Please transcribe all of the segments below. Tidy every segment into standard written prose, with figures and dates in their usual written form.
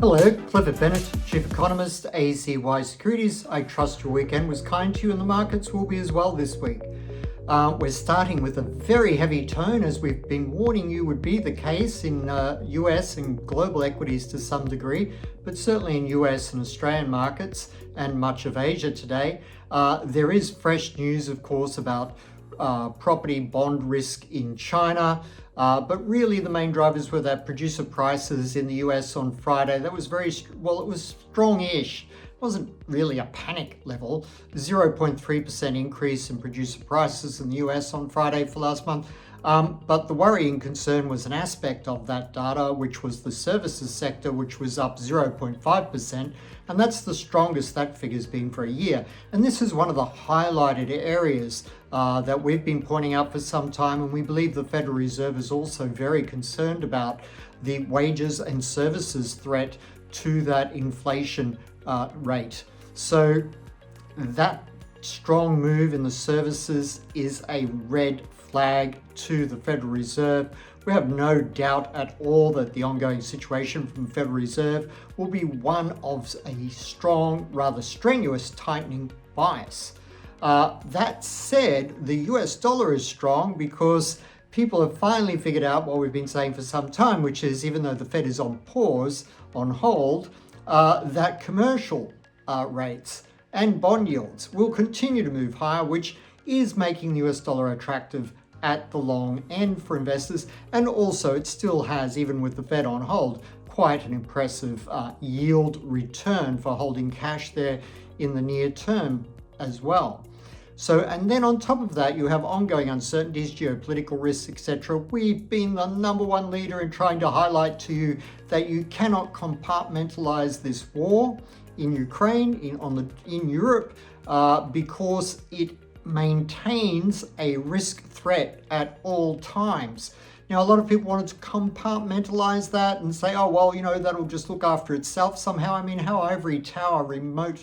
Hello, Clifford Bennett, Chief Economist, ACY Securities. I trust your weekend was kind to you and the markets will be as well this week. We're starting with a very heavy tone, as we've been warning you would be the case in US and global equities to some degree, but certainly in US and Australian markets and much of Asia today. There is fresh news, of course, about property bond risk in China. But really the main drivers were that producer prices in the US on Friday. That was it was strong-ish. It wasn't really a panic level. 0.3% increase in producer prices in the US on Friday for last month. But the worrying concern was an aspect of that data, which was the services sector, which was up 0.5%. And that's the strongest that figure's been for a year. And this is one of the highlighted areas that we've been pointing out for some time. And we believe the Federal Reserve is also very concerned about the wages and services threat to that inflation rate. So that strong move in the services is a red flag to the Federal Reserve. We have no doubt at all that the ongoing situation from the Federal Reserve will be one of a strong, rather strenuous tightening bias. That said, the US dollar is strong because people have finally figured out what we've been saying for some time, which is even though the Fed is on pause, on hold, that commercial rates and bond yields will continue to move higher, which is making the US dollar attractive at the long end for investors. And also it still has, even with the Fed on hold, quite an impressive yield return for holding cash there in the near term as well. So, and then on top of that, you have ongoing uncertainties, geopolitical risks, etc. We've been the number one leader in trying to highlight to you that you cannot compartmentalize this war in Ukraine, in Europe, because it maintains a risk threat at all times. Now, a lot of people wanted to compartmentalize that and say, oh, well, that'll just look after itself somehow. I mean, how ivory tower remote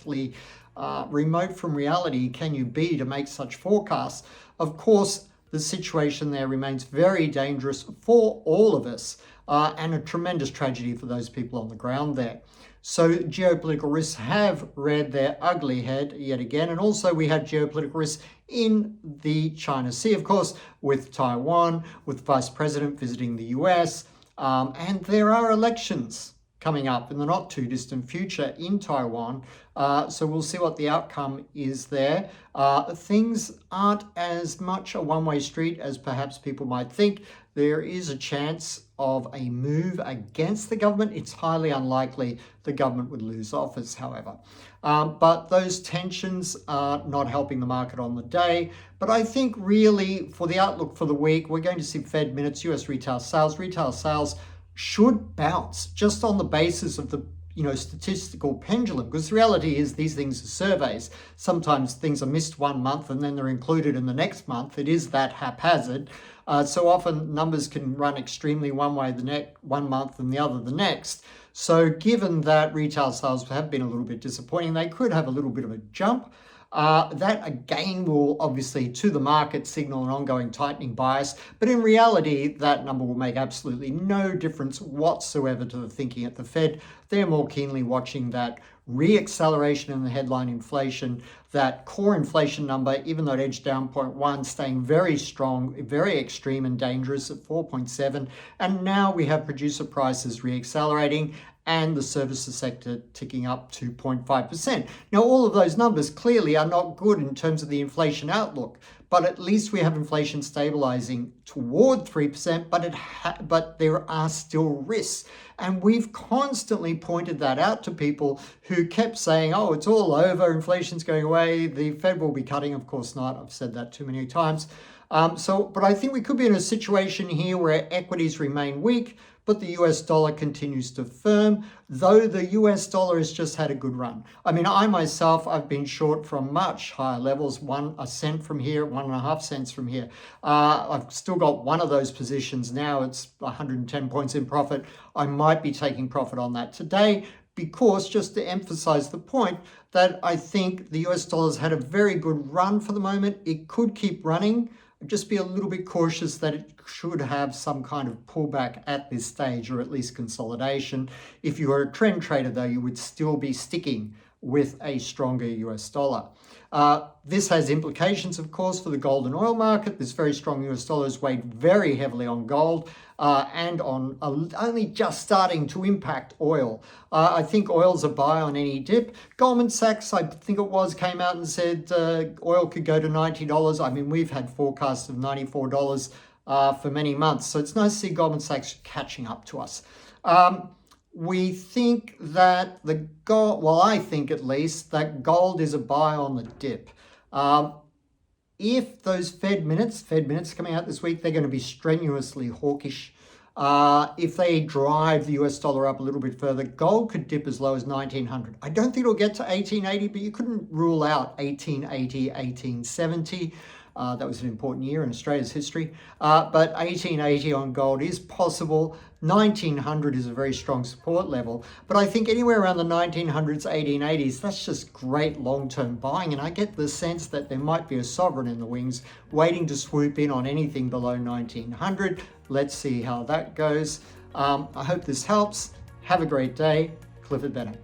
from reality can you be to make such forecasts? Of course, the situation there remains very dangerous for all of us and a tremendous tragedy for those people on the ground there. So geopolitical risks have reared their ugly head yet again. And also we had geopolitical risks in the China Sea, of course, with Taiwan, with the Vice President visiting the US. And there are elections coming up in the not too distant future in Taiwan. So we'll see what the outcome is there. Things aren't as much a one-way street as perhaps people might think. There is a chance of a move against the government. It's highly unlikely the government would lose office, however. But those tensions are not helping the market on the day. But I think really for the outlook for the week, we're going to see Fed minutes, US retail sales. Retail sales should bounce just on the basis of the statistical pendulum, because the reality is these things are surveys. Sometimes things are missed one month and then they're included in the next month. It is that haphazard. So often numbers can run extremely one way one month and the other the next. So given that retail sales have been a little bit disappointing, they could have a little bit of a jump. That again will obviously to the market signal an ongoing tightening bias, but in reality that number will make absolutely no difference whatsoever to the thinking at the Fed. They're more keenly watching that re-acceleration in the headline inflation, that core inflation number, even though it edged down 0.1, staying very strong, very extreme and dangerous at 4.7. And now we have producer prices re-accelerating and the services sector ticking up to 0.5%. Now, all of those numbers clearly are not good in terms of the inflation outlook, but at least we have inflation stabilizing toward 3%, but there are still risks. And we've constantly pointed that out to people who kept saying, oh, it's all over, inflation's going away, the Fed will be cutting. Of course not. I've said that too many times. But I think we could be in a situation here where equities remain weak, but the US dollar continues to firm, though the US dollar has just had a good run. I mean, I myself, I've been short from much higher levels, 1 cent from here, 1.5 cents from here. I've still got one of those positions now. It's 110 points in profit. I might be taking profit on that today because, just to emphasize the point, that I think the US dollar's had a very good run for the moment. It could keep running. just be a little bit cautious that it should have some kind of pullback at this stage, or at least consolidation. If you are a trend trader, though, you would still be sticking with a stronger US dollar. This has implications, of course, for the gold and oil market. This very strong US dollar has weighed very heavily on gold and on only just starting to impact oil. I think oil's a buy on any dip. Goldman Sachs, I think it was, came out and said oil could go to $90. I mean, we've had forecasts of $94 for many months. So it's nice to see Goldman Sachs catching up to us. We think that the gold, well, I think at least, that gold is a buy on the dip. If those Fed minutes coming out this week, they're going to be strenuously hawkish. If they drive the US dollar up a little bit further, gold could dip as low as 1900. I don't think it'll get to 1880, but you couldn't rule out 1880, 1870. That was an important year in Australia's history. But 1880 on gold is possible. 1900 is a very strong support level. But I think anywhere around the 1900s, 1880s, that's just great long-term buying. And I get the sense that there might be a sovereign in the wings waiting to swoop in on anything below 1900. Let's see how that goes. I hope this helps. Have a great day. Clifford Bennett.